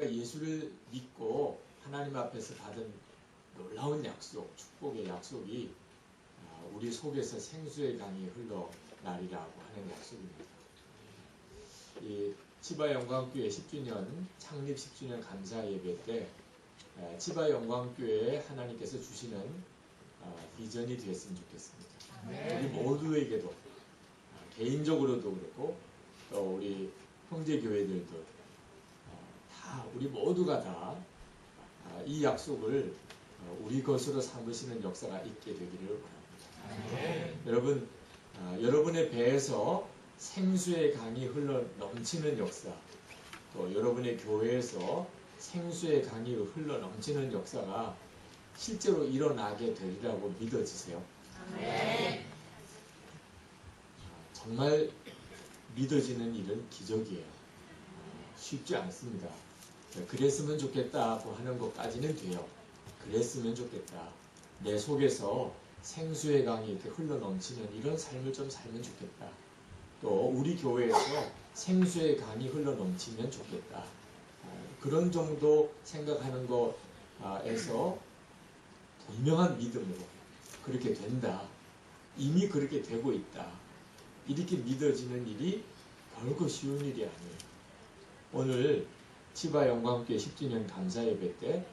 우리가 예수를 믿고 하나님 앞에서 받은 놀라운 약속, 축복의 약속이 우리 속에서 생수의 강이 흘러나리라고 하는 약속입니다. 이 치바영광교회 10주년 창립 10주년 감사 예배 때 치바영광교회에 하나님께서 주시는 비전이 되었으면 좋겠습니다. 우리 모두에게도 개인적으로도 그렇고 또 우리 형제교회들도 다 우리 모두가 다 이 약속을 우리 것으로 삼으시는 역사가 있게 되기를 바랍니다. 여러분, 여러분의 배에서 생수의 강이 흘러 넘치는 역사, 또 여러분의 교회에서 생수의 강이 흘러 넘치는 역사가 실제로 일어나게 되리라고 믿어지세요? 정말 믿어지는 일은 기적이에요. 쉽지 않습니다. 그랬으면 좋겠다고 하는 것까지는 돼요. 그랬으면 좋겠다. 내 속에서 생수의 강이 이렇게 흘러 넘치는 이런 삶을 좀 살면 좋겠다. 또 우리 교회에서 생수의 강이 흘러 넘치면 좋겠다. 그런 정도 생각하는 것에서 분명한 믿음으로 그렇게 된다. 이미 그렇게 되고 있다. 이렇게 믿어지는 일이 결코 쉬운 일이 아니에요. 오늘 치바영광교회 10주년 감사 예배 때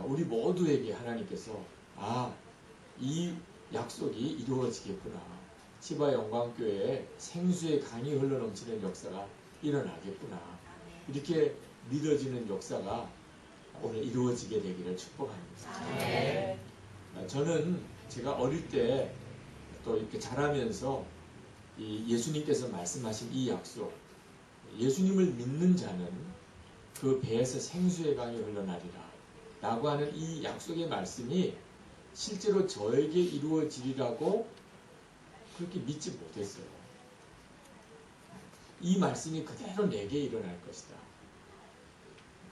우리 모두에게 하나님께서 이 약속이 이루어지겠구나. 치바영광교회에 생수의 강이 흘러넘치는 역사가 일어나겠구나. 이렇게 믿어지는 역사가 오늘 이루어지게 되기를 축복합니다. 저는 제가 어릴 때 또 이렇게 자라면서 예수님께서 말씀하신 이 약속, 예수님을 믿는 자는 그 배에서 생수의 강이 흘러나리라 라고 하는 이 약속의 말씀이 실제로 저에게 이루어지리라고 그렇게 믿지 못했어요. 이 말씀이 그대로 내게 일어날 것이다.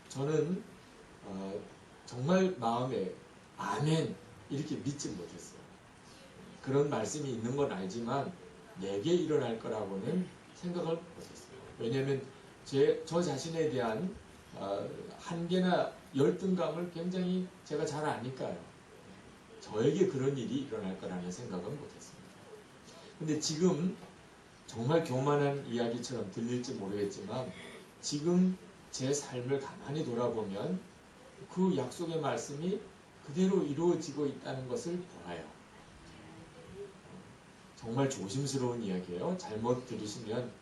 저는 정말 마음에 아멘 이렇게 믿지 못했어요. 그런 말씀이 있는 건 알지만 내게 일어날 거라고는 생각을 못했어요. 왜냐하면 저 자신에 대한 한계나 열등감을 굉장히 제가 잘 아니까요. 저에게 그런 일이 일어날 거라는 생각은 못했습니다. 근데 지금 정말 교만한 이야기처럼 들릴지 모르겠지만 지금 제 삶을 가만히 돌아보면 그 약속의 말씀이 그대로 이루어지고 있다는 것을 보아요. 정말 조심스러운 이야기예요. 잘못 들으시면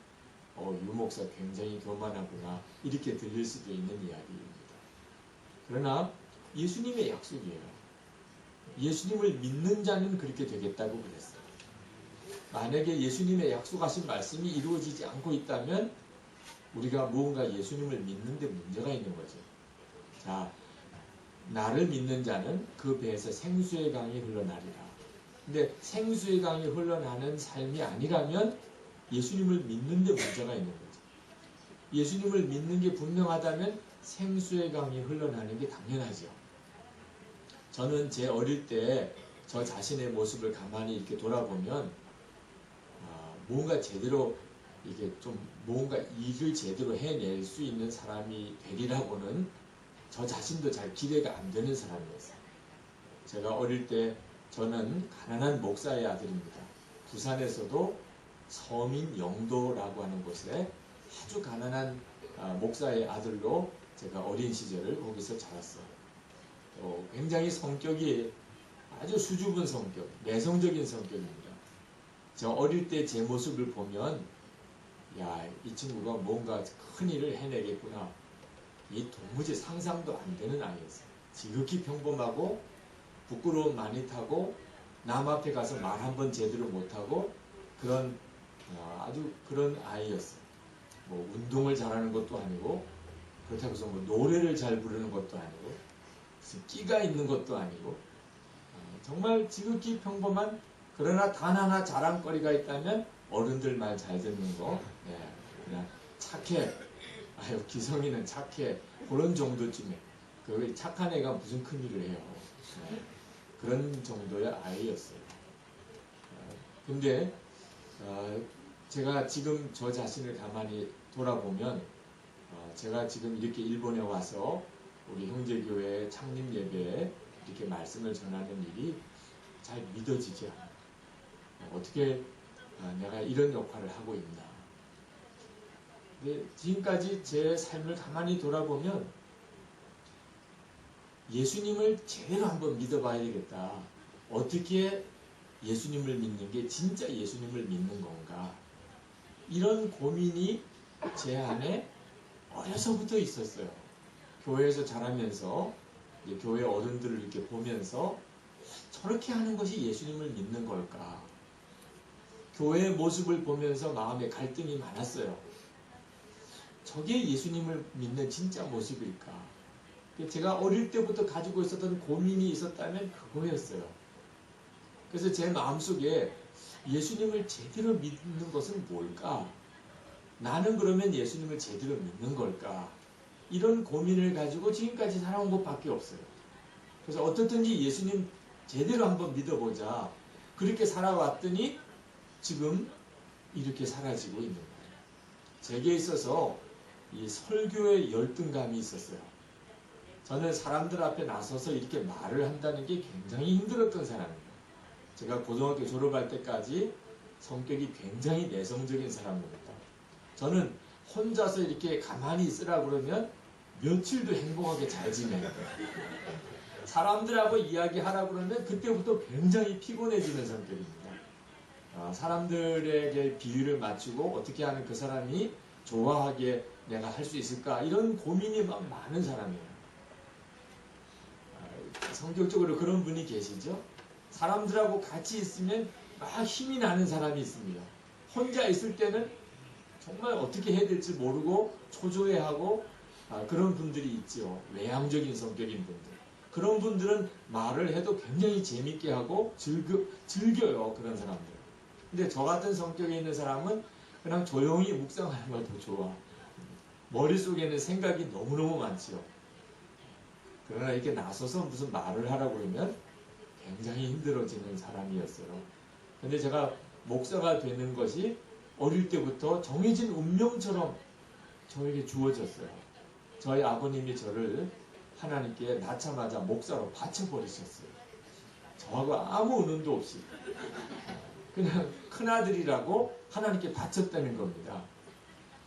유 목사 굉장히 교만하구나 이렇게 들릴 수도 있는 이야기입니다. 그러나 예수님의 약속이에요. 예수님을 믿는 자는 그렇게 되겠다고 그랬어요. 만약에 예수님의 약속하신 말씀이 이루어지지 않고 있다면 우리가 무언가 예수님을 믿는데 문제가 있는 거죠. 자, 나를 믿는 자는 그 배에서 생수의 강이 흘러나리라. 근데 생수의 강이 흘러나는 삶이 아니라면 예수님을 믿는데 문제가 있는 거죠. 예수님을 믿는 게 분명하다면 생수의 강이 흘러나는 게 당연하죠. 저는 제 어릴 때 저 자신의 모습을 가만히 이렇게 돌아보면 뭔가 제대로 이게 좀 뭔가 일을 제대로 해낼 수 있는 사람이 되리라고는 저 자신도 잘 기대가 안 되는 사람이었어요. 제가 어릴 때 저는 가난한 목사의 아들입니다. 부산에서도 서민 영도라고 하는 곳에 아주 가난한 목사의 아들로 제가 어린 시절을 거기서 자랐어요. 굉장히 성격이 아주 수줍은 성격, 내성적인 성격입니다. 저 어릴 때 제 모습을 보면 이 친구가 뭔가 큰 일을 해내겠구나. 이 도무지 상상도 안 되는 아이였어요. 지극히 평범하고 부끄러움 많이 타고 남 앞에 가서 말 한번 제대로 못하고 그런 아주 그런 아이였어요. 뭐 운동을 잘하는 것도 아니고 그렇다고 해서 뭐 노래를 잘 부르는 것도 아니고 무슨 끼가 있는 것도 아니고 정말 지극히 평범한 그러나 단 하나 자랑거리가 있다면 어른들 말 잘 듣는 거 그냥 착해 기성이는 착해 그런 정도쯤에 그 착한 애가 무슨 큰일을 해요. 그런 정도의 아이였어요. 근데 제가 지금 저 자신을 가만히 돌아보면 제가 지금 이렇게 일본에 와서 우리 형제교회 창립 예배에 이렇게 말씀을 전하는 일이 잘 믿어지지 않아요. 어떻게 내가 이런 역할을 하고 있나. 근데 지금까지 제 삶을 가만히 돌아보면 예수님을 제대로 한번 믿어봐야 되겠다. 어떻게 예수님을 믿는 게 진짜 예수님을 믿는 건가. 이런 고민이 제 안에 어려서부터 있었어요. 교회에서 자라면서 교회 어른들을 이렇게 보면서 저렇게 하는 것이 예수님을 믿는 걸까? 교회의 모습을 보면서 마음에 갈등이 많았어요. 저게 예수님을 믿는 진짜 모습일까? 제가 어릴 때부터 가지고 있었던 고민이 있었다면 그거였어요. 그래서 제 마음속에 예수님을 제대로 믿는 것은 뭘까? 나는 그러면 예수님을 제대로 믿는 걸까? 이런 고민을 가지고 지금까지 살아온 것밖에 없어요. 그래서 어떻든지 예수님 제대로 한번 믿어보자. 그렇게 살아왔더니 지금 이렇게 사라지고 있는 거예요. 제게 있어서 이 설교의 열등감이 있었어요. 저는 사람들 앞에 나서서 이렇게 말을 한다는 게 굉장히 힘들었던 사람이에요. 제가 고등학교 졸업할 때까지 성격이 굉장히 내성적인 사람입니다. 저는 혼자서 이렇게 가만히 있으라 그러면 며칠도 행복하게 잘 지내요. 사람들하고 이야기하라 그러면 그때부터 굉장히 피곤해지는 성격입니다. 사람들에게 비율을 맞추고 어떻게 하면 그 사람이 좋아하게 내가 할 수 있을까 이런 고민이 막 많은 사람이에요. 성격적으로 그런 분이 계시죠? 사람들하고 같이 있으면 막 힘이 나는 사람이 있습니다. 혼자 있을 때는 정말 어떻게 해야 될지 모르고 초조해하고 그런 분들이 있죠. 외향적인 성격인 분들. 그런 분들은 말을 해도 굉장히 재밌게 하고 즐겨요. 그런 사람들. 근데 저 같은 성격에 있는 사람은 그냥 조용히 묵상하는 걸 더 좋아. 머릿속에는 생각이 너무너무 많지요. 그러나 이렇게 나서서 무슨 말을 하라고 그러면 굉장히 힘들어지는 사람이었어요. 근데 제가 목사가 되는 것이 어릴 때부터 정해진 운명처럼 저에게 주어졌어요. 저희 아버님이 저를 하나님께 낳자마자 목사로 바쳐버리셨어요. 저하고 아무 은연도 없이. 그냥 큰아들이라고 하나님께 바쳤다는 겁니다.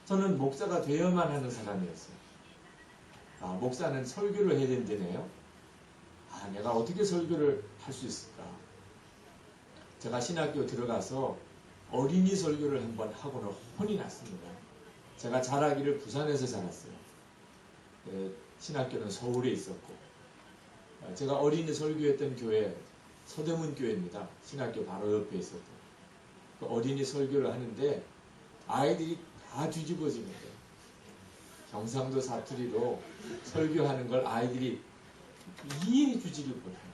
저는 목사가 되어야만 하는 사람이었어요. 목사는 설교를 해야 된다네요. 내가 어떻게 설교를 할 수 있을까? 제가 신학교 들어가서 어린이 설교를 한번 하고는 혼이 났습니다. 제가 자라기를 부산에서 자랐어요. 신학교는 서울에 있었고 제가 어린이 설교했던 교회 서대문 교회입니다. 신학교 바로 옆에 있었던 그 어린이 설교를 하는데 아이들이 다 뒤집어집니다. 경상도 사투리로 설교하는 걸 아이들이 이해해 주지를 못해요.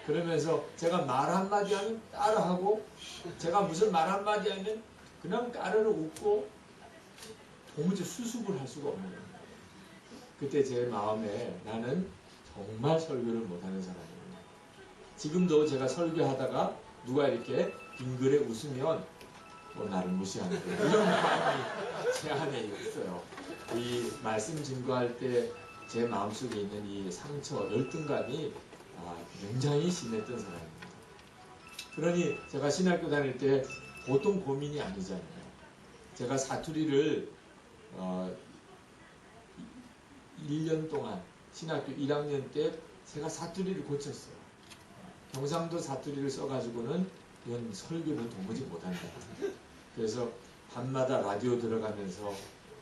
그러면서 제가 말 한마디 하면 따라하고 제가 무슨 말 한마디 하면 그냥 까르르 웃고 도무지 수습을 할 수가 없는 거예요. 그때 제 마음에 나는 정말 설교를 못하는 사람이에요. 지금도 제가 설교하다가 누가 이렇게 빙그레 웃으면 나를 무시하는 거예요. 이런 마음이 제 안에 있어요. 이 말씀 증거할 때 제 마음속에 있는 이 상처, 열등감이 굉장히 심했던 사람입니다. 그러니 제가 신학교 다닐 때 보통 고민이 아니잖아요. 제가 사투리를 1년 동안 신학교 1학년 때 제가 사투리를 고쳤어요. 경상도 사투리를 써가지고는 이건 설교는 도무지 못한다. 그래서 밤마다 라디오 들어가면서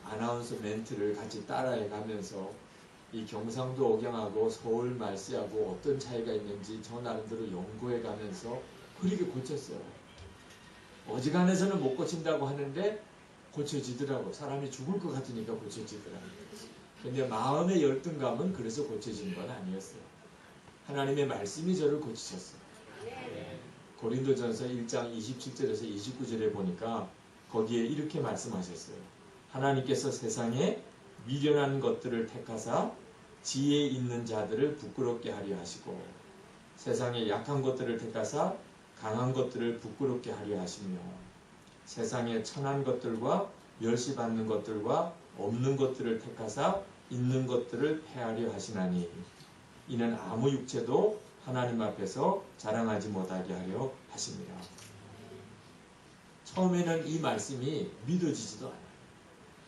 아나운서 멘트를 같이 따라해가면서 이 경상도 억양하고 서울 말씨하고 어떤 차이가 있는지 저 나름대로 연구해가면서 그렇게 고쳤어요. 어지간해서는 못 고친다고 하는데 고쳐지더라고. 사람이 죽을 것 같으니까 고쳐지더라고요. 근데 마음의 열등감은 그래서 고쳐진 건 아니었어요. 하나님의 말씀이 저를 고치셨어요. 고린도전서 1장 27절에서 29절에 보니까 거기에 이렇게 말씀하셨어요. 하나님께서 세상에 미련한 것들을 택하사 지혜 있는 자들을 부끄럽게 하려 하시고 세상에 약한 것들을 택하사 강한 것들을 부끄럽게 하려 하시며 세상에 천한 것들과 멸시받는 것들과 없는 것들을 택하사 있는 것들을 폐하려 하시나니 이는 아무 육체도 하나님 앞에서 자랑하지 못하게 하려 하십니다. 처음에는 이 말씀이 믿어지지도 않아요.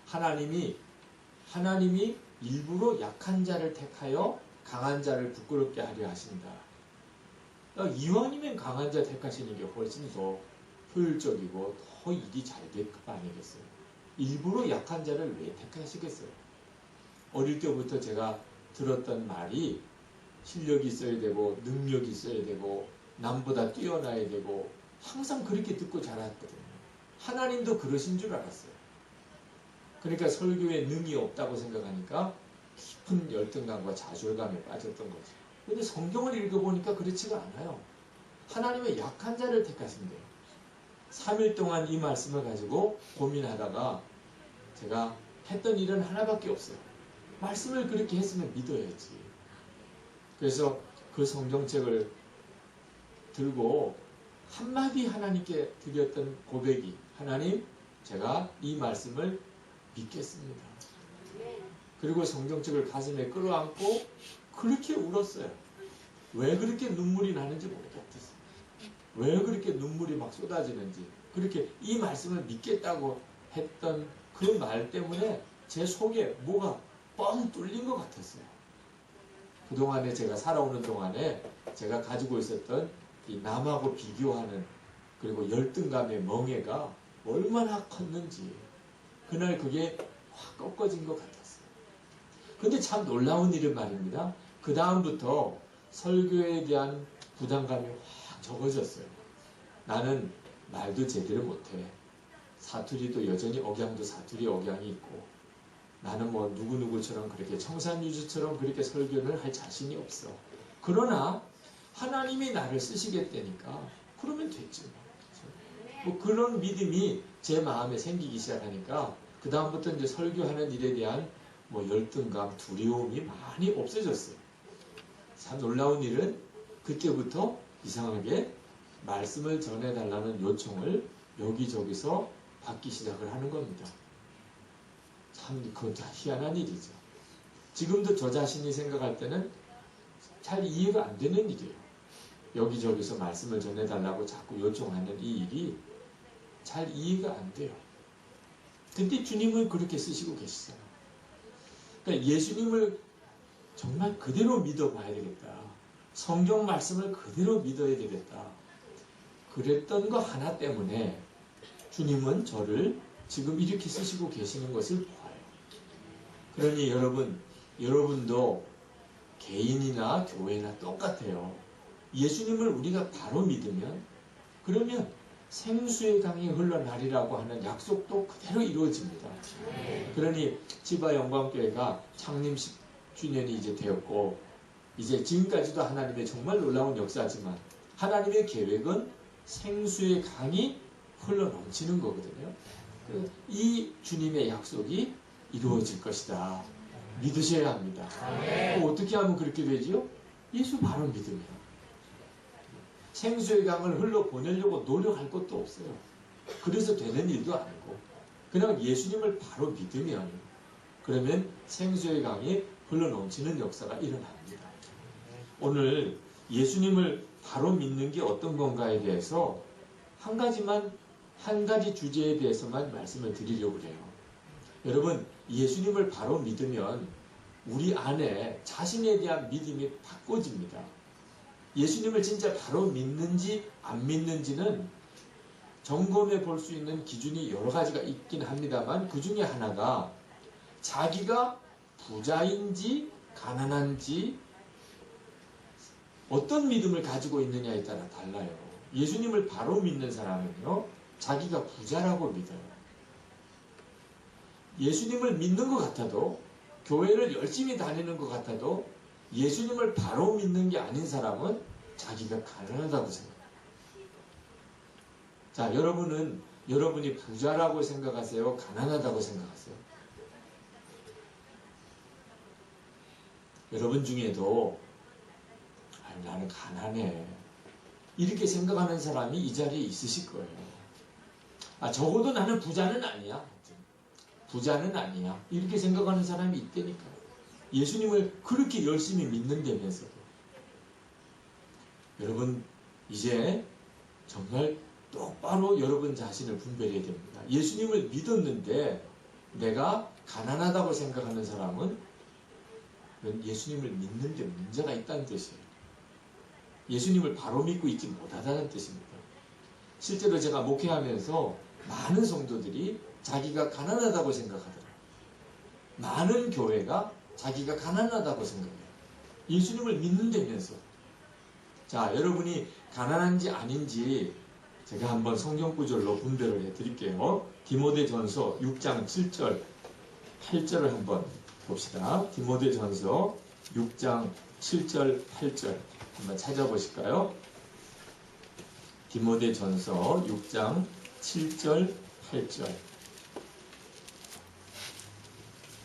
하나님이 일부러 약한 자를 택하여 강한 자를 부끄럽게 하려 하신다. 이왕이면 강한 자 택하시는 게 훨씬 더 효율적이고 더 일이 잘 될 거 아니겠어요? 일부러 약한 자를 왜 택하시겠어요? 어릴 때부터 제가 들었던 말이 실력이 있어야 되고 능력이 있어야 되고 남보다 뛰어나야 되고 항상 그렇게 듣고 자랐거든요. 하나님도 그러신 줄 알았어요. 그러니까 설교에 능이 없다고 생각하니까 깊은 열등감과 좌절감에 빠졌던 거죠. 근데 성경을 읽어보니까 그렇지가 않아요. 하나님의 약한 자를 택하신대요. 3일 동안 이 말씀을 가지고 고민하다가 제가 했던 일은 하나밖에 없어요. 말씀을 그렇게 했으면 믿어야지. 그래서 그 성경책을 들고 한마디 하나님께 드렸던 고백이 하나님, 제가 이 말씀을 믿겠습니다. 그리고 성경책을 가슴에 끌어안고 그렇게 울었어요. 왜 그렇게 눈물이 나는지 모르겠어요. 왜 그렇게 눈물이 막 쏟아지는지. 그렇게 이 말씀을 믿겠다고 했던 그 말 때문에 제 속에 뭐가 뻥 뚫린 것 같았어요. 그동안에 제가 살아오는 동안에 제가 가지고 있었던 이 남하고 비교하는 그리고 열등감의 멍해가 얼마나 컸는지 그날 그게 확 꺾어진 것 같았어요. 근데 참 놀라운 일은 말입니다. 그 다음부터 설교에 대한 부담감이 확 적어졌어요. 나는 말도 제대로 못해. 사투리도 여전히 억양도 사투리 억양이 있고 나는 뭐 누구누구처럼 그렇게 청산유주처럼 그렇게 설교를 할 자신이 없어. 그러나 하나님이 나를 쓰시겠다니까 그러면 됐지. 뭐 그런 믿음이 제 마음에 생기기 시작하니까 그 다음부터 이제 설교하는 일에 대한 뭐 열등감, 두려움이 많이 없어졌어요. 참 놀라운 일은 그때부터 이상하게 말씀을 전해달라는 요청을 여기저기서 받기 시작을 하는 겁니다. 참 그건 다 희한한 일이죠. 지금도 저 자신이 생각할 때는 잘 이해가 안 되는 일이에요. 여기저기서 말씀을 전해달라고 자꾸 요청하는 이 일이 잘 이해가 안 돼요. 근데 주님은 그렇게 쓰시고 계시잖아요. 그러니까 예수님을 정말 그대로 믿어봐야 되겠다. 성경 말씀을 그대로 믿어야 되겠다. 그랬던 거 하나 때문에 주님은 저를 지금 이렇게 쓰시고 계시는 것을 보아요. 그러니 여러분도 개인이나 교회나 똑같아요. 예수님을 우리가 바로 믿으면 그러면 생수의 강이 흘러나리라고 하는 약속도 그대로 이루어집니다. 그러니 치바 영광교회가 창립 10주년이 이제 되었고 이제 지금까지도 하나님의 정말 놀라운 역사지만 하나님의 계획은 생수의 강이 흘러넘치는 거거든요. 이 주님의 약속이 이루어질 것이다. 믿으셔야 합니다. 어떻게 하면 그렇게 되지요? 예수 바로 믿으면. 생수의 강을 흘러보내려고 노력할 것도 없어요. 그래서 되는 일도 아니고 그냥 예수님을 바로 믿으면 그러면 생수의 강이 흘러넘치는 역사가 일어납니다. 오늘 예수님을 바로 믿는 게 어떤 건가에 대해서 한 가지 주제에 대해서만 말씀을 드리려고 해요. 여러분, 예수님을 바로 믿으면 우리 안에 자신에 대한 믿음이 바꿔집니다. 예수님을 진짜 바로 믿는지 안 믿는지는 점검해 볼 수 있는 기준이 여러 가지가 있긴 합니다만 그 중에 하나가 자기가 부자인지 가난한지 어떤 믿음을 가지고 있느냐에 따라 달라요. 예수님을 바로 믿는 사람은요, 자기가 부자라고 믿어요. 예수님을 믿는 것 같아도, 교회를 열심히 다니는 것 같아도, 예수님을 바로 믿는 게 아닌 사람은 자기가 가난하다고 생각해요. 자, 여러분이 부자라고 생각하세요? 가난하다고 생각하세요? 여러분 중에도 나는 가난해 이렇게 생각하는 사람이 이 자리에 있으실 거예요. 적어도 나는 부자는 아니야. 부자는 아니야. 이렇게 생각하는 사람이 있다니까요. 예수님을 그렇게 열심히 믿는다면서도. 여러분, 이제 정말 똑바로 여러분 자신을 분별해야 됩니다. 예수님을 믿었는데 내가 가난하다고 생각하는 사람은 예수님을 믿는데 문제가 있다는 뜻이에요. 예수님을 바로 믿고 있지 못하다는 뜻입니다. 실제로 제가 목회하면서 많은 성도들이 자기가 가난하다고 생각하더라고요. 많은 교회가 자기가 가난하다고 생각해요. 예수님을 믿는다면서. 자, 여러분이 가난한지 아닌지 제가 한번 성경 구절로 분별을 해드릴게요. 디모데전서 6장 7절, 8절을 한번 봅시다. 디모데전서 6장 7절, 8절 한번 찾아보실까요? 디모데전서 6장 7절, 8절.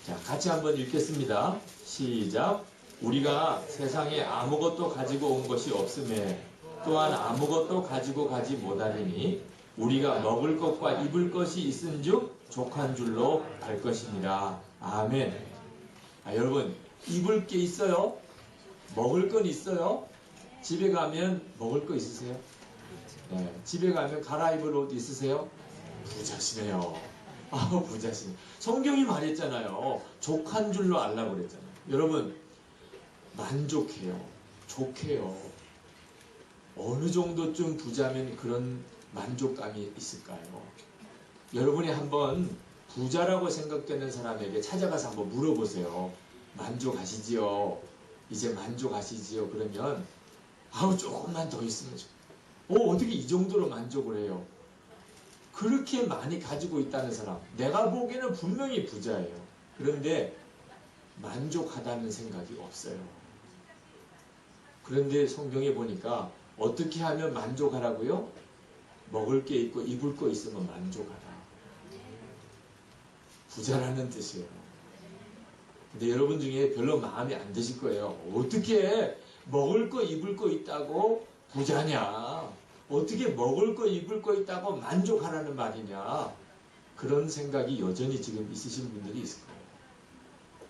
자, 같이 한번 읽겠습니다. 시작. 우리가 세상에 아무것도 가지고 온 것이 없음에 또한 아무것도 가지고 가지 못하리니 우리가 먹을 것과 입을 것이 있은즉 족한 줄로 알 것이니라. 아멘. 여러분, 입을 게 있어요? 먹을 건 있어요? 집에 가면 먹을 거 있으세요? 네, 집에 가면 갈아입을 옷 있으세요? 부자시네요. 부자시네. 성경이 말했잖아요. 족한 줄로 알라고 그랬잖아요. 여러분, 만족해요. 좋게요. 어느 정도쯤 부자면 그런 만족감이 있을까요? 여러분이 한번 부자라고 생각되는 사람에게 찾아가서 한번 물어보세요. 만족하시지요? 이제 만족하시지요? 그러면 조금만 더 있으면 어떻게 이 정도로 만족을 해요? 그렇게 많이 가지고 있다는 사람, 내가 보기에는 분명히 부자예요. 그런데 만족하다는 생각이 없어요. 그런데 성경에 보니까 어떻게 하면 만족하라고요? 먹을 게 있고 입을 거 있으면 만족하라. 부자라는 뜻이에요. 근데 여러분 중에 별로 마음에 안 드실 거예요. 어떻게 먹을 거 입을 거 있다고 부자냐? 어떻게 먹을 거 입을 거 있다고 만족하라는 말이냐? 그런 생각이 여전히 지금 있으신 분들이 있을 거예요.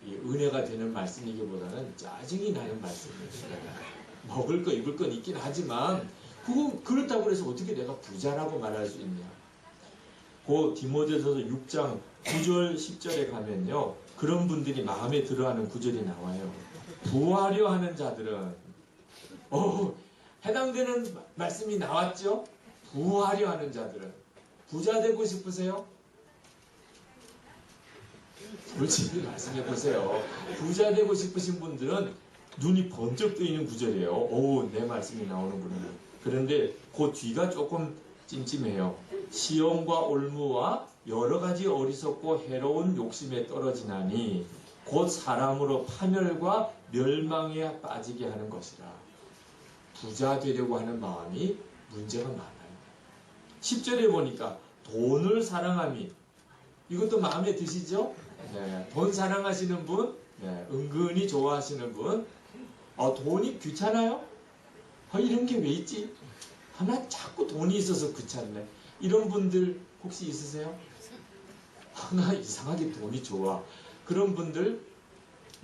이 은혜가 되는 말씀이기보다는 짜증이 나는 말씀이에요. 먹을 거 입을 건 있긴 하지만 그렇다고 해서 어떻게 내가 부자라고 말할 수 있냐? 그 디모데전서 6장 9절 10절에 가면요, 그런 분들이 마음에 들어하는 구절이 나와요. 부하려 하는 자들은 해당되는 말씀이 나왔죠? 부하려 하는 자들은 부자 되고 싶으세요? 솔직히 말씀해 보세요. 부자 되고 싶으신 분들은 눈이 번쩍 뜨이는 구절이에요. 내 말씀이 나오는구나. 그런데 그 뒤가 조금 찜찜해요. 시험과 올무와 여러 가지 어리석고 해로운 욕심에 떨어지나니 곧 사람으로 파멸과 멸망에 빠지게 하는 것이라. 부자 되려고 하는 마음이 문제가 많아요. 10절에 보니까 돈을 사랑함이, 이것도 마음에 드시죠? 네, 돈 사랑하시는 분, 네, 은근히 좋아하시는 분, 돈이 귀찮아요? 이런 게 왜 있지? 나 자꾸 돈이 있어서 귀찮네. 이런 분들 혹시 있으세요? 나 이상하게 돈이 좋아. 그런 분들,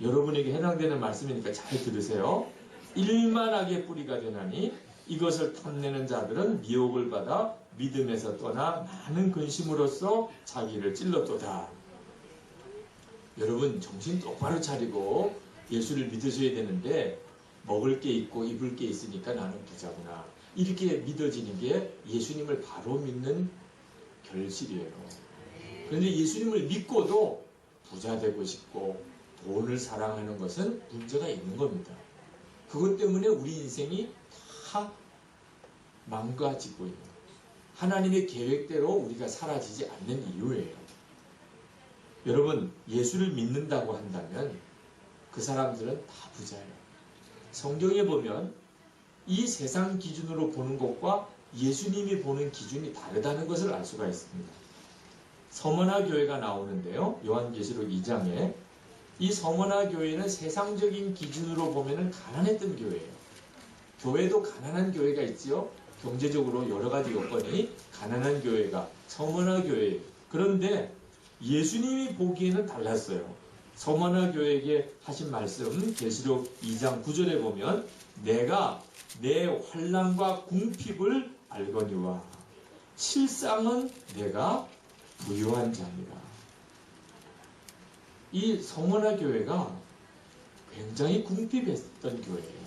여러분에게 해당되는 말씀이니까 잘 들으세요. 일만하게 뿌리가 되나니 이것을 탐내는 자들은 미혹을 받아 믿음에서 떠나 많은 근심으로써 자기를 찔렀도다. 여러분, 정신 똑바로 차리고 예수를 믿으셔야 되는데 먹을 게 있고 입을 게 있으니까 나는 부자구나. 이렇게 믿어지는 게 예수님을 바로 믿는 결실이에요. 그런데 예수님을 믿고도 부자 되고 싶고 돈을 사랑하는 것은 문제가 있는 겁니다. 그것 때문에 우리 인생이 다 망가지고 있는, 하나님의 계획대로 우리가 사라지지 않는 이유예요. 여러분, 예수를 믿는다고 한다면 그 사람들은 다 부자예요. 성경에 보면 이 세상 기준으로 보는 것과 예수님이 보는 기준이 다르다는 것을 알 수가 있습니다. 서머나 교회가 나오는데요, 요한계시록 2장에 이 서머나 교회는 세상적인 기준으로 보면 가난했던 교회예요. 교회도 가난한 교회가 있지요. 경제적으로 여러 가지 요건이 가난한 교회가 서머나 교회예요. 그런데 예수님이 보기에는 달랐어요. 서머나 교회에게 하신 말씀 계시록 2장 9절에 보면 내가 내 환난과 궁핍을 알거니와 실상은 내가 부유한 자니라. 이 서머나 교회가 굉장히 궁핍했던 교회예요.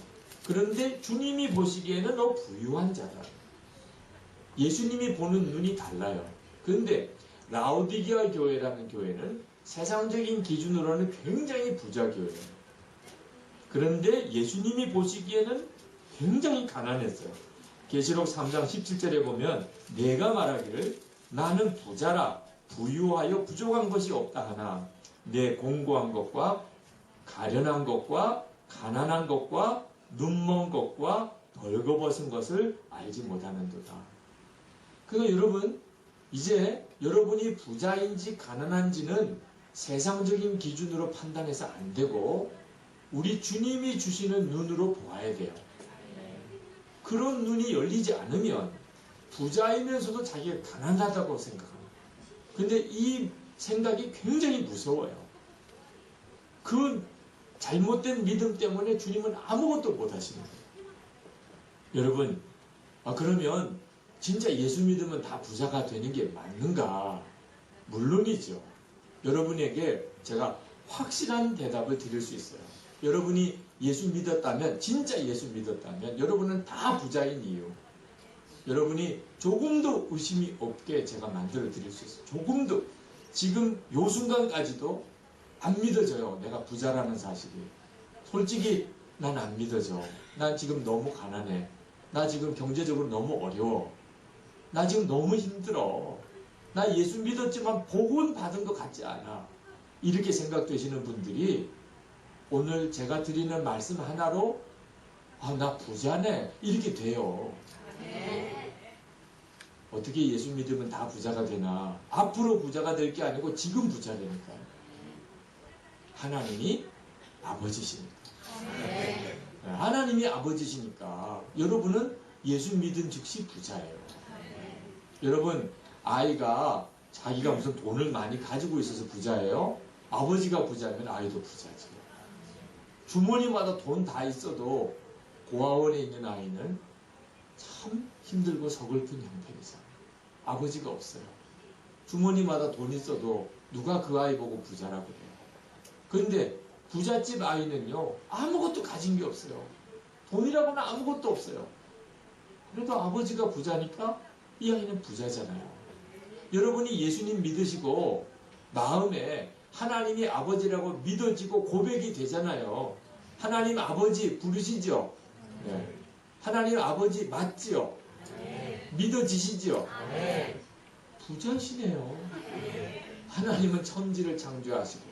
그런데 주님이 보시기에는 너 부유한 자다. 예수님이 보는 눈이 달라요. 그런데 라오디게아 교회라는 교회는 세상적인 기준으로는 굉장히 부자 교회예요. 그런데 예수님이 보시기에는 굉장히 가난했어요. 계시록 3장 17절에 보면 내가 말하기를 나는 부자라 부유하여 부족한 것이 없다 하나 내 공고한 것과 가련한 것과 가난한 것과 눈먼 것과 벌거벗은 것을 알지 못하는도다. 그러니까 여러분 이제 여러분이 부자인지 가난한지는 세상적인 기준으로 판단해서 안 되고 우리 주님이 주시는 눈으로 보아야 돼요. 그런 눈이 열리지 않으면 부자이면서도 자기가 가난하다고 생각합니다. 근데 이 생각이 굉장히 무서워요. 그 잘못된 믿음 때문에 주님은 아무것도 못 하시는 거예요. 여러분, 그러면 진짜 예수 믿으면 다 부자가 되는 게 맞는가? 물론이죠. 여러분에게 제가 확실한 대답을 드릴 수 있어요. 여러분이 예수 믿었다면, 진짜 예수 믿었다면 여러분은 다 부자인 이유. 여러분이 조금도 의심이 없게 제가 만들어 드릴 수 있어요. 조금도. 지금 요 순간까지도 안 믿어져요. 내가 부자라는 사실이. 솔직히 난 안 믿어져. 난 지금 너무 가난해. 나 지금 경제적으로 너무 어려워. 나 지금 너무 힘들어. 나 예수 믿었지만 복은 받은 것 같지 않아. 이렇게 생각되시는 분들이 오늘 제가 드리는 말씀 하나로 나 부자네 이렇게 돼요. 어떻게 예수 믿으면 다 부자가 되나? 앞으로 부자가 될 게 아니고 지금 부자라니까요. 하나님이 아버지시니까. 하나님이 아버지시니까 여러분은 예수 믿은 즉시 부자예요. 여러분 아이가 자기가 무슨 돈을 많이 가지고 있어서 부자예요? 아버지가 부자면 아이도 부자지. 주머니마다 돈 다 있어도 고아원에 있는 아이는 참 힘들고 서글픈 형편이잖아요. 아버지가 없어요. 주머니마다 돈 있어도 누가 그 아이 보고 부자라고 해요. 그런데 부잣집 아이는요 아무것도 가진 게 없어요. 돈이라고는 아무것도 없어요. 그래도 아버지가 부자니까 이 아이는 부자잖아요. 여러분이 예수님 믿으시고 마음에 하나님이 아버지라고 믿어지고 고백이 되잖아요. 하나님 아버지 부르시죠? 네. 하나님 아버지 맞지요? 믿어지시죠? 부자시네요. 하나님은 천지를 창조하시고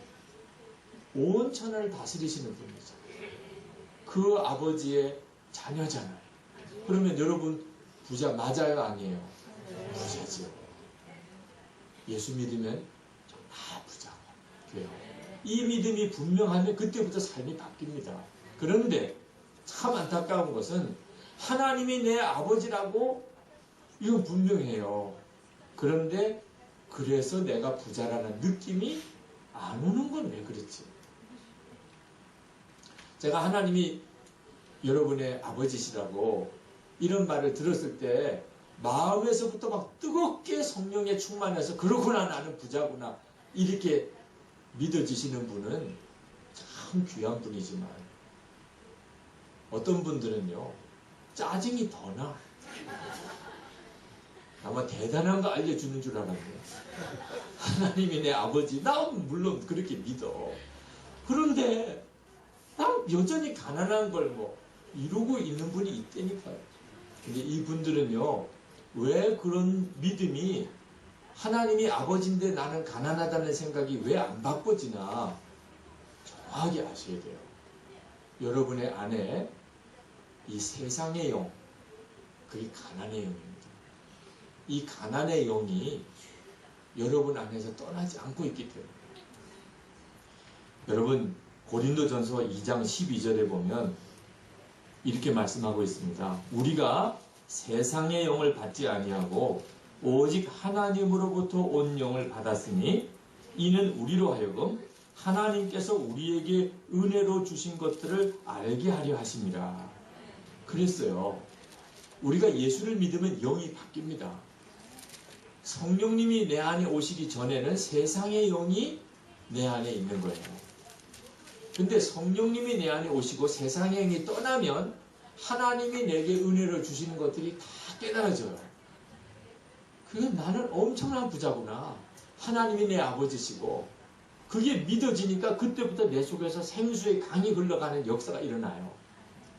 온 천하를 다스리시는 분이죠. 그 아버지의 자녀잖아요. 그러면 여러분 부자 맞아요? 아니에요? 부자지요. 예수 믿으면 다 부자가 돼요. 이 믿음이 분명하면 그때부터 삶이 바뀝니다. 그런데 참 안타까운 것은 하나님이 내 아버지라고 이건 분명해요. 그런데 그래서 내가 부자라는 느낌이 안 오는 건 왜 그렇지? 제가 하나님이 여러분의 아버지시라고 이런 말을 들었을 때 마음에서부터 막 뜨겁게 성령에 충만해서 그러구나 나는 부자구나 이렇게 믿어지시는 분은 참 귀한 분이지만 어떤 분들은요 짜증이 더 나. 아마 대단한 거 알려주는 줄 알았네요. 하나님이 내 아버지 나 물론 그렇게 믿어. 그런데 난 여전히 가난한 걸 뭐 이루고 있는 분이 있다니까요. 근데 이분들은요 왜 그런 믿음이 하나님이 아버지인데 나는 가난하다는 생각이 왜 안 바꿔지나 정확하게 아셔야 돼요. 여러분의 안에 이 세상의 영, 그게 가난의 영입니다. 이 가난의 영이 여러분 안에서 떠나지 않고 있기 때문에 여러분 고린도전서 2장 12절에 보면 이렇게 말씀하고 있습니다. 우리가 세상의 영을 받지 아니하고 오직 하나님으로부터 온 영을 받았으니 이는 우리로 하여금 하나님께서 우리에게 은혜로 주신 것들을 알게 하려 하심이라. 그랬어요. 우리가 예수를 믿으면 영이 바뀝니다. 성령님이 내 안에 오시기 전에는 세상의 영이 내 안에 있는 거예요. 근데 성령님이 내 안에 오시고 세상의 영이 떠나면 하나님이 내게 은혜를 주시는 것들이 다 깨달아져요. 그건 나는 엄청난 부자구나. 하나님이 내 아버지시고 그게 믿어지니까 그때부터 내 속에서 생수의 강이 흘러가는 역사가 일어나요.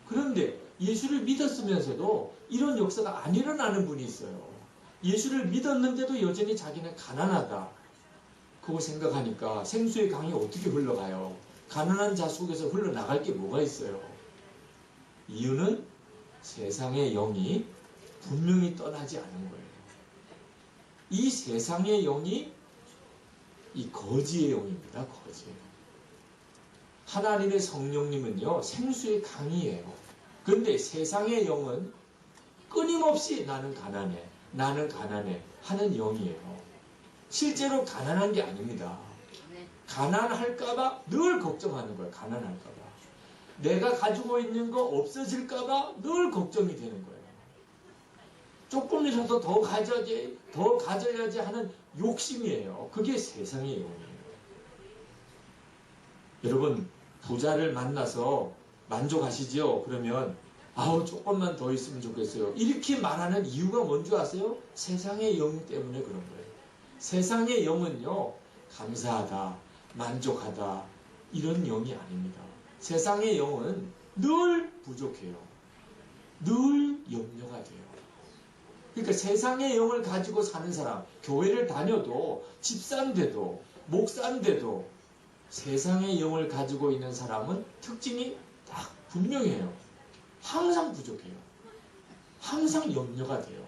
그런데 예수를 믿었으면서도 이런 역사가 안 일어나는 분이 있어요. 예수를 믿었는데도 여전히 자기는 가난하다. 그거 생각하니까 생수의 강이 어떻게 흘러가요? 가난한 자 속에서 흘러나갈 게 뭐가 있어요? 이유는 세상의 영이 분명히 떠나지 않은 거예요. 이 세상의 영이 이 거지의 영입니다. 거지의 영. 하나님의 성령님은요, 생수의 강이에요. 그런데 세상의 영은 끊임없이 나는 가난해 하는 영이에요. 실제로 가난한 게 아닙니다. 가난할까봐 늘 걱정하는 거예요. 가난할까봐. 내가 가지고 있는 거 없어질까봐 늘 걱정이 되는 거예요. 조금이라도 더 가져야지 하는 욕심이에요. 그게 세상의 영이에요. 여러분, 부자를 만나서 만족하시죠? 그러면 아우 조금만 더 있으면 좋겠어요. 이렇게 말하는 이유가 뭔지 아세요? 세상의 영 때문에 그런 거예요. 세상의 영은요, 감사하다, 만족하다 이런 영이 아닙니다. 세상의 영은 늘 부족해요. 늘 염려가 돼요. 그러니까 세상의 영을 가지고 사는 사람, 교회를 다녀도 집사인데도 목사인데도 세상의 영을 가지고 있는 사람은 특징이 딱 분명해요. 항상 부족해요. 항상 염려가 돼요.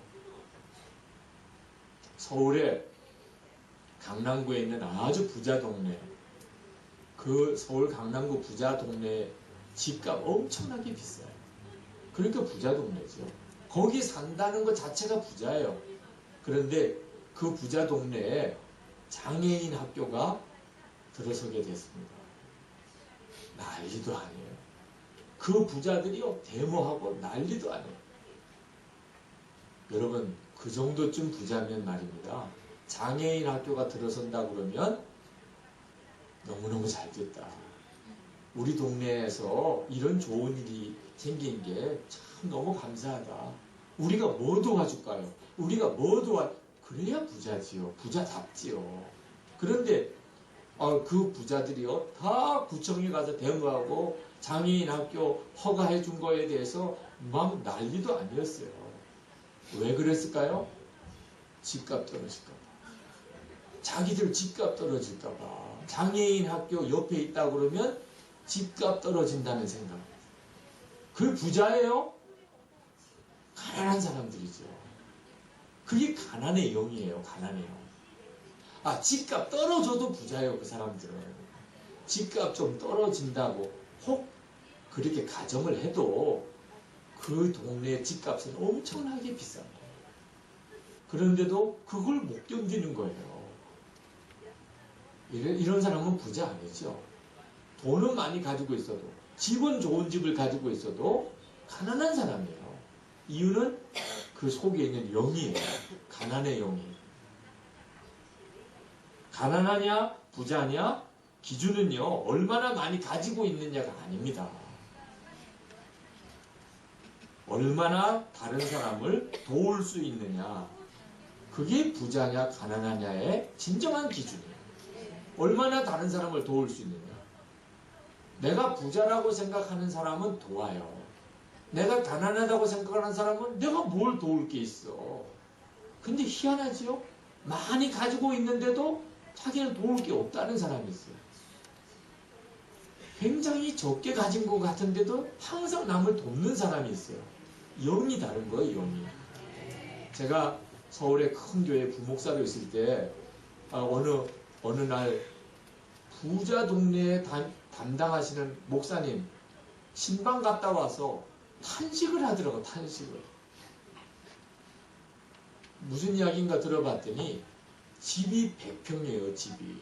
서울에 강남구에 있는 아주 부자 동네, 그 서울 강남구 부자 동네 집값 엄청나게 비싸요. 그러니까 부자 동네죠. 거기 산다는 것 자체가 부자예요. 그런데 그 부자 동네에 장애인 학교가 들어서게 됐습니다. 난리도 아니에요. 그 부자들이요, 데모하고 난리도 아니에요. 여러분, 그 정도쯤 부자면 말입니다. 장애인 학교가 들어선다 그러면 너무너무 잘 됐다. 우리 동네에서 이런 좋은 일이 생긴 게 참 너무 감사하다. 우리가 뭐 도와줄까요? 우리가 뭐 그래야 부자지요. 부자답지요. 그런데 그 부자들이요, 다 구청에 가서 데모하고 장애인 학교 허가해 준 거에 대해서 막 난리도 아니었어요. 왜 그랬을까요? 집값 떨어질까봐. 자기들 집값 떨어질까봐. 장애인 학교 옆에 있다 그러면 집값 떨어진다는 생각. 그 부자예요? 가난한 사람들이죠. 그게 가난의 영이에요. 가난의 영. 집값 떨어져도 부자예요. 그 사람들은. 집값 좀 떨어진다고 혹 그렇게 가정을 해도 그 동네 집값은 엄청나게 비싼 거예요. 그런데도 그걸 못 견디는 거예요. 이런 사람은 부자 아니죠. 돈은 많이 가지고 있어도, 집은 좋은 집을 가지고 있어도 가난한 사람이에요. 이유는 그 속에 있는 영이에요. 가난의 영이. 가난하냐 부자냐 기준은요, 얼마나 많이 가지고 있느냐가 아닙니다. 얼마나 다른 사람을 도울 수 있느냐, 그게 부자냐 가난하냐의 진정한 기준이에요. 얼마나 다른 사람을 도울 수 있느냐. 내가 부자라고 생각하는 사람은 도와요. 내가 가난하다고 생각하는 사람은 내가 뭘 도울 게 있어. 근데 희한하지요? 많이 가지고 있는데도 자기는 도울 게 없다는 사람이 있어요. 굉장히 적게 가진 것 같은데도 항상 남을 돕는 사람이 있어요. 영이 다른 거예요, 영이. 제가 서울의 큰 교회 부목사로 있을 때 어느 날 부자 동네에 담당하시는 목사님 신방 갔다 와서 탄식을 하더라고. 탄식을. 무슨 이야기인가 들어봤더니 집이 100평이에요. 집이.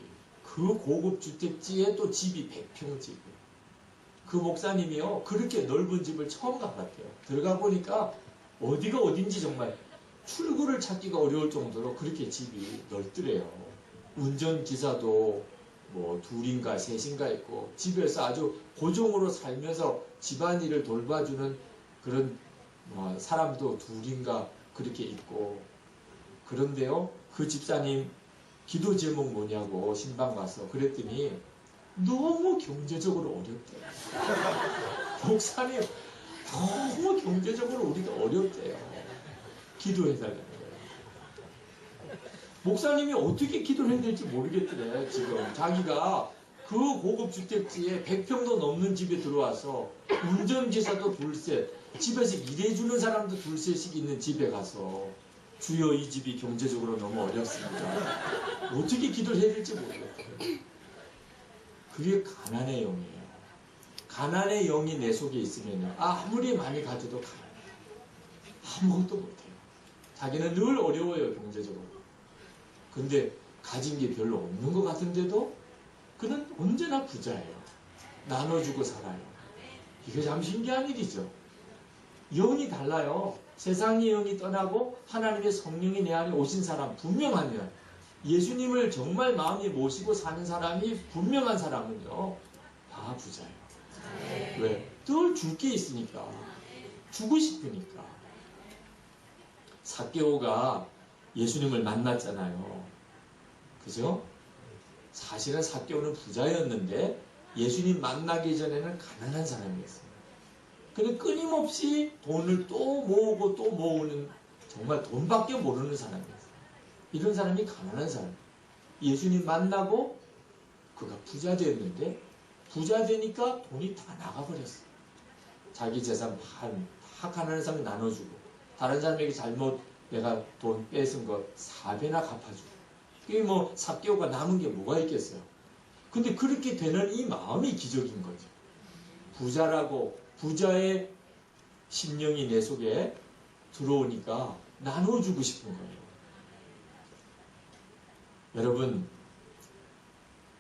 그 고급 주택지에 또 집이 100평 집이에요. 그 목사님이요, 그렇게 넓은 집을 처음 가봤대요. 들어가 보니까 어디가 어딘지 정말 출구를 찾기가 어려울 정도로 그렇게 집이 넓더래요. 운전기사도 뭐 둘인가 셋인가 있고, 집에서 아주 고정으로 살면서 집안일을 돌봐주는 그런 사람도 둘인가 그렇게 있고. 그런데요, 그 집사님 기도 제목 뭐냐고 신방 가서 그랬더니 너무 경제적으로 어렵대요. 목사님, 너무 경제적으로 우리가 어렵대요. 기도해달라는 거예요. 목사님이 어떻게 기도를 해야 될지 모르겠더래. 지금 자기가 그 고급 주택지에 100평도 넘는 집에 들어와서 운전기사도 둘셋, 집에서 일해주는 사람도 둘셋씩 있는 집에 가서 주여, 이 집이 경제적으로 너무 어렵습니다. 어떻게 기도를 해야 될지 모르겠어요. 그게 가난의 영이에요. 가난의 영이 내 속에 있으면 아무리 많이 가져도 가난해요. 아무것도 못해요. 자기는 늘 어려워요, 경제적으로. 근데 가진 게 별로 없는 것 같은데도 그는 언제나 부자예요. 나눠주고 살아요. 이게 참 신기한 일이죠. 영이 달라요. 세상의 영이 떠나고 하나님의 성령이 내 안에 오신 사람, 분명하면, 예수님을 정말 마음에 모시고 사는 사람이 분명한 사람은요, 다 부자예요. 왜? 늘 줄 게 있으니까. 주고 싶으니까. 삭개오가 예수님을 만났잖아요. 그죠? 사실은 삭개오는 부자였는데 예수님 만나기 전에는 가난한 사람이었어요. 근데 끊임없이 돈을 또 모으고 또 모으는, 정말 돈밖에 모르는 사람이었어요. 이런 사람이 가난한 사람. 예수님 만나고 그가 부자 됐는데, 부자 되니까 돈이 다 나가버렸어요. 자기 재산 다 가난한 사람이 나눠주고, 다른 사람에게 잘못 내가 돈 뺏은 거 4배나 갚아주고. 이게 뭐 삭개오가 남은 게 뭐가 있겠어요. 근데 그렇게 되는 이 마음이 기적인 거죠. 부자의 심령이 내 속에 들어오니까 나눠주고 싶은 거예요. 여러분,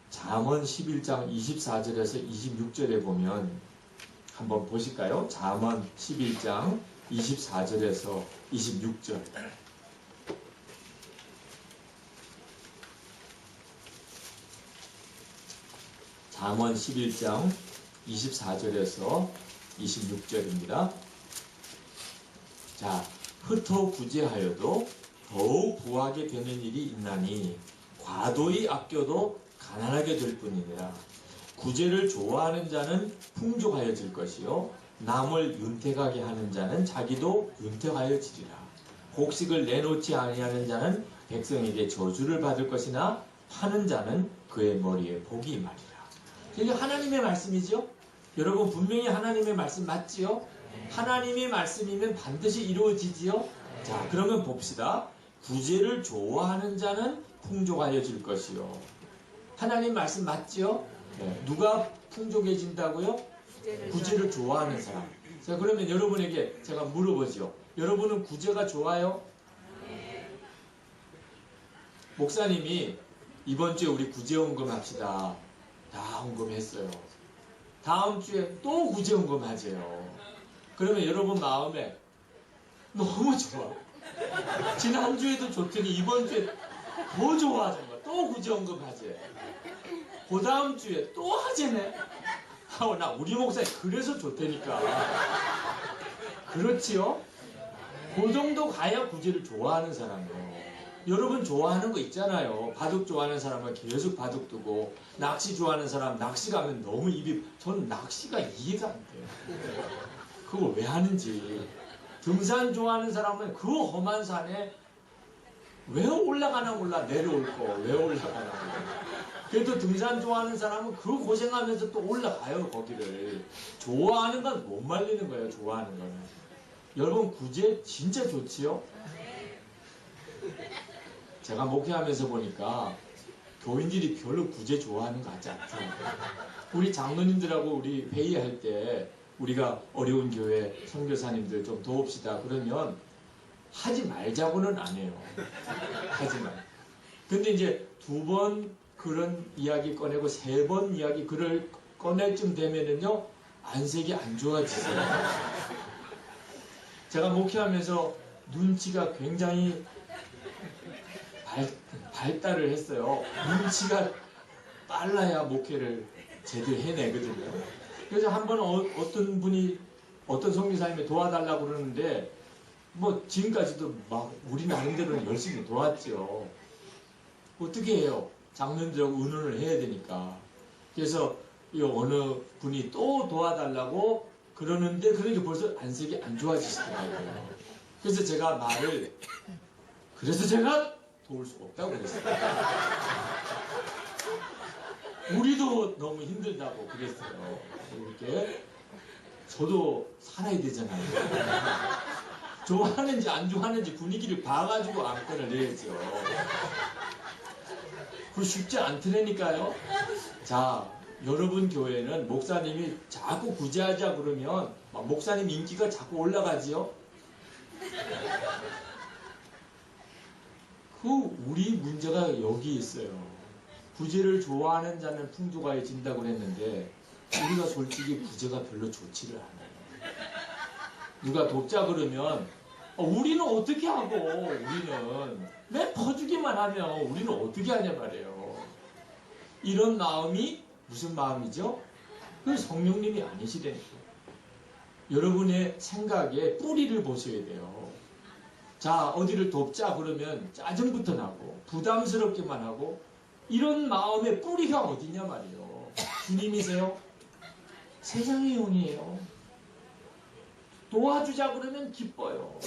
잠언 11장 24절에서 26절에 보면 한번 보실까요? 잠언 11장 24절에서 26절. 잠언 11장 24절에서 26절입니다. 자, 흩어 구제하여도 더욱 부하게 되는 일이 있나니 과도히 아껴도 가난하게 될 뿐이니라. 구제를 좋아하는 자는 풍족하여질 것이요, 남을 윤택하게 하는 자는 자기도 윤택하여지리라. 곡식을 내놓지 아니하는 자는 백성에게 저주를 받을 것이나 파는 자는 그의 머리에 복이 임하리라. 이게 하나님의 말씀이죠. 여러분, 분명히 하나님의 말씀 맞지요? 하나님의 말씀이면 반드시 이루어지지요? 자, 그러면 봅시다. 구제를 좋아하는 자는 풍족하여질 것이요. 하나님 말씀 맞지요? 네. 누가 풍족해진다고요? 구제를 좋아하는 사람. 자, 그러면 여러분에게 제가 물어보죠. 여러분은 구제가 좋아요? 목사님이 이번 주에 우리 구제 헌금 합시다. 다 헌금했어요. 다음 주에 또 구제 헌금 하세요. 그러면 여러분 마음에 너무 좋아. 지난주에도 좋더니 이번 주에 더 좋아하는 거야. 또 구제 헌금 하재. 그 다음 주에 또 하재네. 나 우리 목사님 그래서 좋다니까. 그렇지요? 그 정도 가야 구제를 좋아하는 사람이에요. 여러분 좋아하는 거 있잖아요. 바둑 좋아하는 사람은 계속 바둑 두고, 낚시 좋아하는 사람 낚시 가면 너무 저는 낚시가 이해가 안 돼요. 그걸 왜 하는지. 등산 좋아하는 사람은 그 험한 산에 왜 올라가나 몰라. 내려올 거 왜 올라가나 몰라. 그래도 등산 좋아하는 사람은 그 고생하면서 또 올라가요, 거기를. 좋아하는 건 못 말리는 거예요, 좋아하는 거는. 여러분, 구제 진짜 좋지요? 제가 목회하면서 보니까 교인들이 별로 구제 좋아하는 것 같지 않죠. 우리 장로님들하고 우리 회의할 때 우리가 어려운 교회 선교사님들 좀 도웁시다 그러면 하지 말자고는 안 해요. 하지만. 근데 이제 2번, 그런 이야기 꺼내고 3번 이야기 글을 꺼낼 쯤 되면은요, 안색이 안 좋아지세요. 제가 목회하면서 눈치가 굉장히 발달을 했어요. 눈치가 빨라야 목회를 제대로 해내거든요. 그래서 한 번 어떤 분이 어떤 성교사님이 도와달라고 그러는데 뭐 지금까지도 막 우리 나름대로는 열심히 도왔죠. 어떻게 해요? 장면적 의논을 해야 되니까. 그래서 이 어느 분이 또 도와달라고 그러는데 그러니까 벌써 안색이 안 좋아지시더라고요. 그래서 제가 그래서 제가 도울 수가 없다고 그랬어요. 우리도 너무 힘들다고 그랬어요. 이렇게 저도 살아야 되잖아요. 좋아하는지 안 좋아하는지 분위기를 봐가지고 안건을 내야죠. 그거 쉽지 않더라니까요. 자, 여러분 교회는 목사님이 자꾸 구제하자 그러면 목사님 인기가 자꾸 올라가지요. 우리 문제가 여기 있어요. 구제를 좋아하는 자는 풍족하여진다고 했는데 우리가 솔직히 구제가 별로 좋지를 않아요. 누가 돕자 그러면 우리는 어떻게 하고 우리는 내 퍼주기만 하면 우리는 어떻게 하냐 말이에요. 이런 마음이 무슨 마음이죠? 그 성령님이 아니시다니까. 여러분의 생각에 뿌리를 보셔야 돼요. 자, 어디를 돕자 그러면 짜증부터 나고 부담스럽게만 하고 이런 마음의 뿌리가 어디냐 말이에요. 주님이세요? 세상의 영이에요. 도와주자 그러면 기뻐요.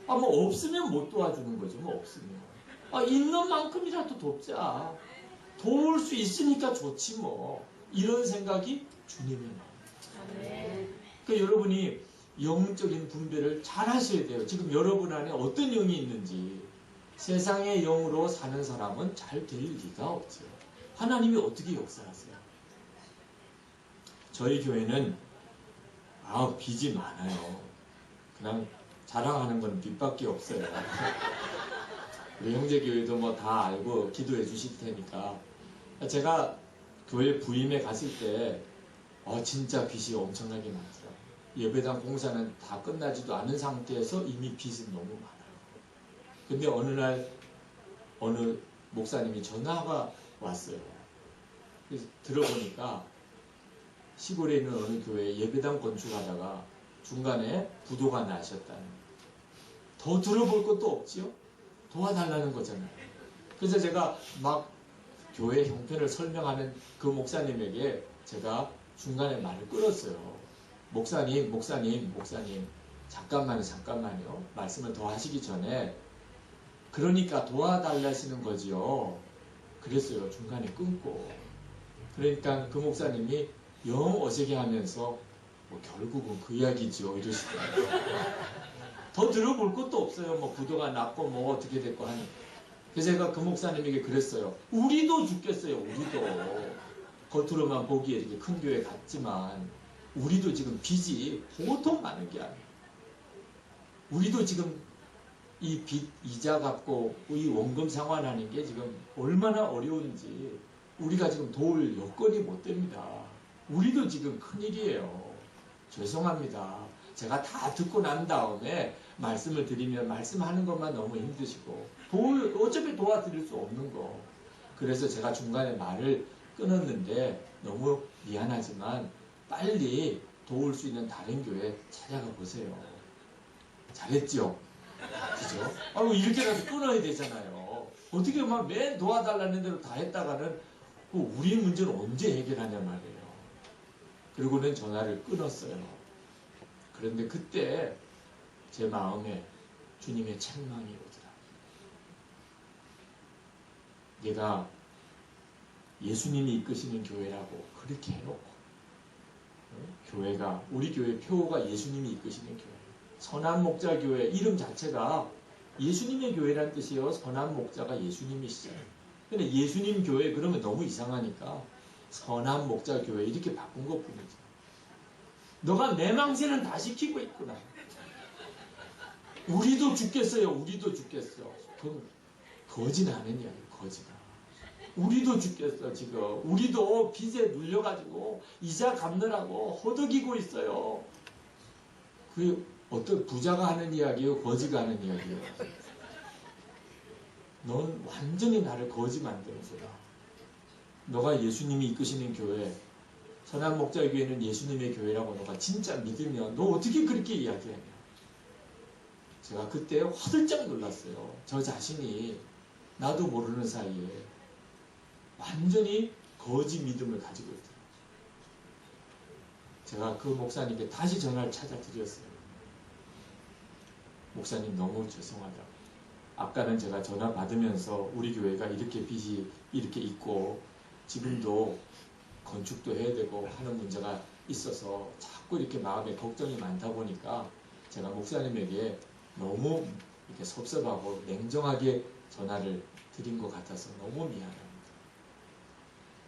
뭐 없으면 못 도와주는 거죠. 뭐 없으면. 있는 만큼이라도 돕자. 도울 수 있으니까 좋지 뭐. 이런 생각이 주님의 마음. 그러니까 여러분이 영적인 분배를 잘 하셔야 돼요. 지금 여러분 안에 어떤 영이 있는지. 세상의 영으로 사는 사람은 잘 될 리가 없죠. 하나님이 어떻게 역사하세요? 저희 교회는 빚이 많아요. 그냥 자랑하는 건 빚밖에 없어요. 우리 형제교회도 뭐 다 알고 기도해 주실 테니까. 제가 교회 부임에 갔을 때 진짜 빚이 엄청나게 많더라고요. 예배당 공사는 다 끝나지도 않은 상태에서 이미 빚은 너무 많아요. 근데 어느 날 어느 목사님이 전화가 왔어요. 그래서 들어보니까 시골에 있는 어느 교회에 예배당 건축하다가 중간에 부도가 나셨다는. 더 들어볼 것도 없지요? 도와달라는 거잖아요. 그래서 제가 막 교회 형편을 설명하는 그 목사님에게 제가 중간에 말을 끌었어요. 목사님, 잠깐만요. 말씀을 더 하시기 전에 그러니까 도와달라시는 거지요. 그랬어요. 중간에 끊고. 그러니까 그 목사님이 영 어색해 하면서 결국은 그 이야기죠. 이러시더라고요. 더 들어볼 것도 없어요. 부도가 났고 어떻게 됐고 하니. 그래서 제가 그 목사님에게 그랬어요. 우리도 죽겠어요. 우리도. 겉으로만 보기에 이렇게 큰 교회 같지만 우리도 지금 빚이 보통 많은 게 아니에요. 우리도 지금 이 빚 이자 갚고 이 원금 상환하는 게 지금 얼마나 어려운지 우리가 지금 도울 여건이 못 됩니다. 우리도 지금 큰일이에요. 죄송합니다. 제가 다 듣고 난 다음에 말씀을 드리면 말씀하는 것만 너무 힘드시고 어차피 도와드릴 수 없는 거. 그래서 제가 중간에 말을 끊었는데 너무 미안하지만 빨리 도울 수 있는 다른 교회 찾아가 보세요. 잘했죠? 그죠? 이렇게라도 끊어야 되잖아요. 어떻게 맨 도와달라는 대로 다 했다가는 우리 문제는 언제 해결하냐 말이에요. 그리고는 전화를 끊었어요. 그런데 그때 제 마음에 주님의 책망이 오더라. 내가 예수님이 이끄시는 교회라고 그렇게 해놓고 교회가 우리 교회 표어가 예수님이 이끄시는 교회. 선한 목자 교회 이름 자체가 예수님의 교회란 뜻이에요. 선한 목자가 예수님이시잖아요. 근데 예수님 교회 그러면 너무 이상하니까 선한 목자 교회 이렇게 바꾼 것 뿐이죠. 너가 내 망신은 다 시키고 있구나. 우리도 죽겠어요. 그건 거짓 않은 이야기예요. 거짓아. 우리도 죽겠어 지금. 우리도 빚에 눌려가지고 이자 갚느라고 허덕이고 있어요. 그게 어떤 부자가 하는 이야기예요? 거지가 하는 이야기예요? 넌 완전히 나를 거지 만드는 거야. 너가 예수님이 이끄시는 교회, 선한목자의 교회는 예수님의 교회라고 너가 진짜 믿으면 너 어떻게 그렇게 이야기하냐. 제가 그때 화들짝 놀랐어요. 저 자신이 나도 모르는 사이에 완전히 거지 믿음을 가지고 있더라고요. 제가 그 목사님께 다시 전화를 찾아드렸어요. 목사님 너무 죄송하다고. 아까는 제가 전화 받으면서 우리 교회가 이렇게 빚이 이렇게 있고 지금도 건축도 해야 되고 하는 문제가 있어서 자꾸 이렇게 마음에 걱정이 많다 보니까 제가 목사님에게 너무 이렇게 섭섭하고 냉정하게 전화를 드린 것 같아서 너무 미안합니다.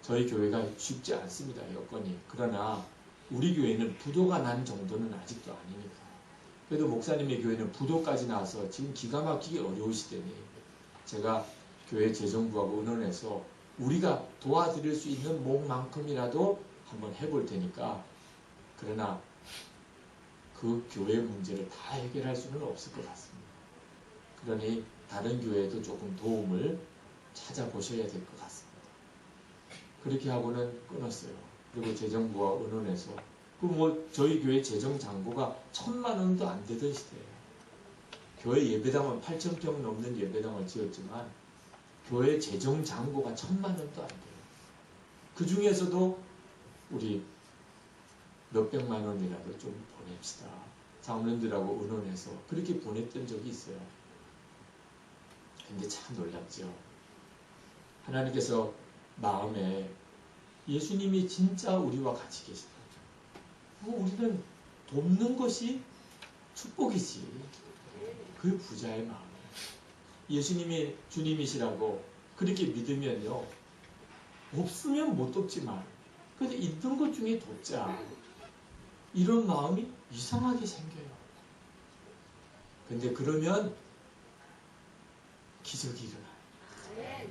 저희 교회가 쉽지 않습니다. 여건이. 그러나 우리 교회는 부도가 난 정도는 아직도 아니니까. 그래도 목사님의 교회는 부도까지 나와서 지금 기가 막히게 어려우시다니 제가 교회 재정부하고 의논해서 우리가 도와드릴 수 있는 몫만큼이라도 한번 해볼 테니까 그러나 그 교회 문제를 다 해결할 수는 없을 것 같습니다. 그러니 다른 교회도 조금 도움을 찾아보셔야 될 것 같습니다. 그렇게 하고는 끊었어요. 그리고 재정부와 의논해서 저희 교회 재정 잔고가 1,000만 원도 안 되던 시대예요. 교회 예배당은 8,000평 넘는 예배당을 지었지만 교회 재정 잔고가 1,000만 원도 안 돼요. 그 중에서도 우리 몇백만 원이라도 좀 보냅시다. 장로님들하고 의논해서 그렇게 보냈던 적이 있어요. 근데 참 놀랍죠. 하나님께서 마음에 예수님이 진짜 우리와 같이 계시다. 우리는 돕는 것이 축복이지. 그 부자의 마음. 예수님이 주님이시라고 그렇게 믿으면요. 없으면 못 돕지만 그래도 있는 것 중에 돕자. 이런 마음이 이상하게 생겨요. 근데 그러면 기적이 일어나요.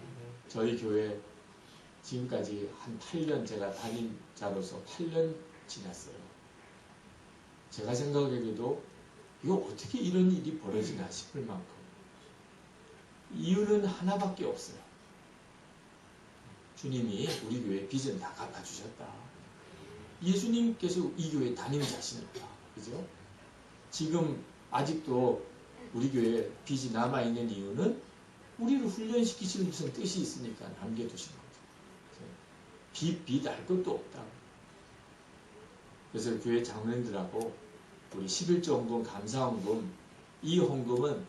저희 교회 지금까지 한 8년 제가 담임 자로서 8년 지났어요. 제가 생각하기에도 이거 어떻게 이런 일이 벌어지나 싶을 만큼 이유는 하나밖에 없어요. 주님이 우리 교회 빚은 다 갚아주셨다. 예수님께서 이 교회 담임자시니까. 그죠? 지금 아직도 우리 교회에 빚이 남아있는 이유는 우리를 훈련시키시는 무슨 뜻이 있으니까 남겨두신 거죠. 빚 알 것도 없다. 그래서 교회 장로님들하고 우리 11조 헌금, 감사 헌금, 이 헌금은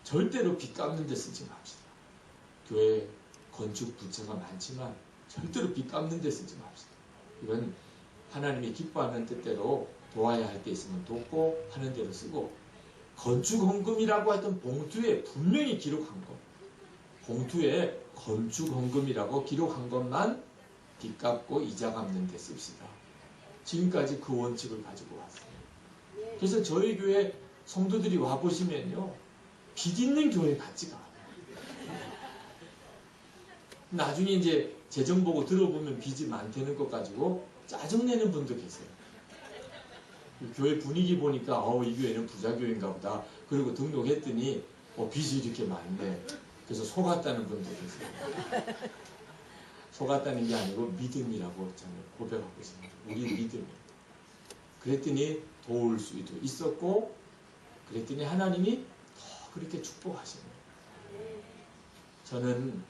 절대로 빚 갚는 데 쓰지 맙시다. 교회 건축 부채가 많지만 절대로 빚 갚는 데 쓰지 맙시다. 이건 하나님이 기뻐하는 뜻대로 도와야 할 때 있으면 돕고 하는 대로 쓰고, 건축 헌금이라고 하던 봉투에 분명히 기록한 것, 봉투에 건축 헌금이라고 기록한 것만 빚 갚고 이자 갚는 데 씁시다. 지금까지 그 원칙을 가지고 왔어요. 그래서 저희 교회 성도들이 와보시면요, 빚 있는 교회 같지가 않아요. 나중에 이제 재정 보고 들어보면 빚이 많다는 것 가지고 짜증내는 분도 계세요. 교회 분위기 보니까 이 교회는 부자교회인가 보다. 그리고 등록했더니 빚이 이렇게 많네. 그래서 속았다는 분도 계세요. 속았다는 게 아니고 믿음이라고 저는 고백하고 있습니다. 우리 믿음이. 그랬더니 도울 수도 있었고, 그랬더니 하나님이 더 그렇게 축복하시는 거예요. 저는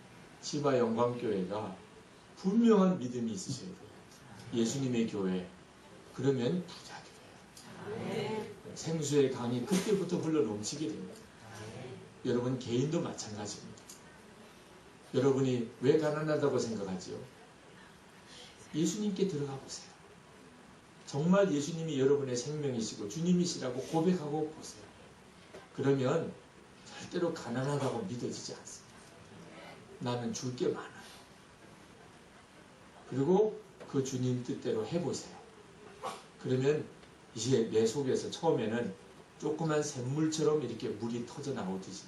시바 영광교회가 분명한 믿음이 있으셔야 돼요. 예수님의 교회, 그러면 부자교회예요. 생수의 강이 그때부터 흘러 넘치게 됩니다. 여러분 개인도 마찬가지입니다. 여러분이 왜 가난하다고 생각하지요? 예수님께 들어가 보세요. 정말 예수님이 여러분의 생명이시고 주님이시라고 고백하고 보세요. 그러면 절대로 가난하다고 믿어지지 않습니다. 나는 줄 게 많아요. 그리고 그 주님 뜻대로 해보세요. 그러면 이제 내 속에서 처음에는 조그만 샘물처럼 이렇게 물이 터져 나오듯이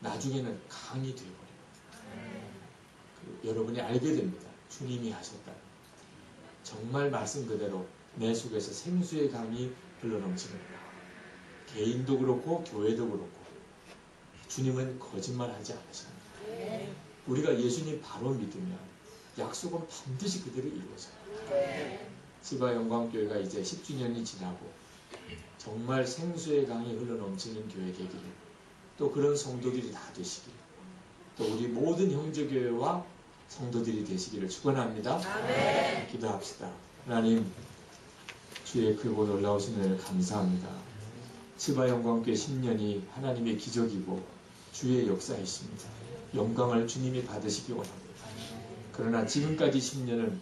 나중에는 강이 되어버려요. 여러분이 알게 됩니다. 주님이 하셨다. 정말 말씀 그대로 내 속에서 생수의 강이 흘러넘치는구나. 개인도 그렇고 교회도 그렇고 주님은 거짓말하지 않으십니다. 우리가 예수님 바로 믿으면 약속은 반드시 그대로 이루어져요. 시바영광교회가 이제 10주년이 지나고 정말 생수의 강이 흘러넘치는 교회 되기를, 또 그런 성도들이 다 되시기를, 또 우리 모든 형제교회와 성도들이 되시기를 축원합니다. 기도합시다. 하나님, 주의 크고 놀라우신 은혜를 감사합니다. 시바영광교회 10년이 하나님의 기적이고 주의 역사이십니다. 영광을 주님이 받으시기 원합니다. 그러나 지금까지 10년은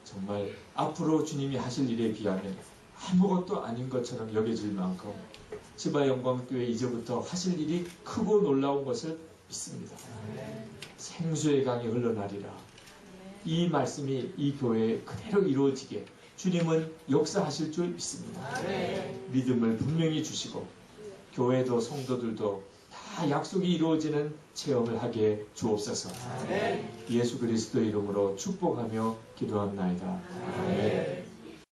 정말 앞으로 주님이 하실 일에 비하면 아무것도 아닌 것처럼 여겨질 만큼 시바영광교회 이제부터 하실 일이 크고 놀라운 것을 믿습니다. 생수의 강이 흘러나리라. 이 말씀이 이 교회에 그대로 이루어지게 주님은 역사하실 줄 믿습니다. 믿음을 분명히 주시고 교회도 성도들도 다 약속이 이루어지는 체험을 하게 주옵소서. 예수 그리스도 이름으로 축복하며 기도합나이다. 아멘.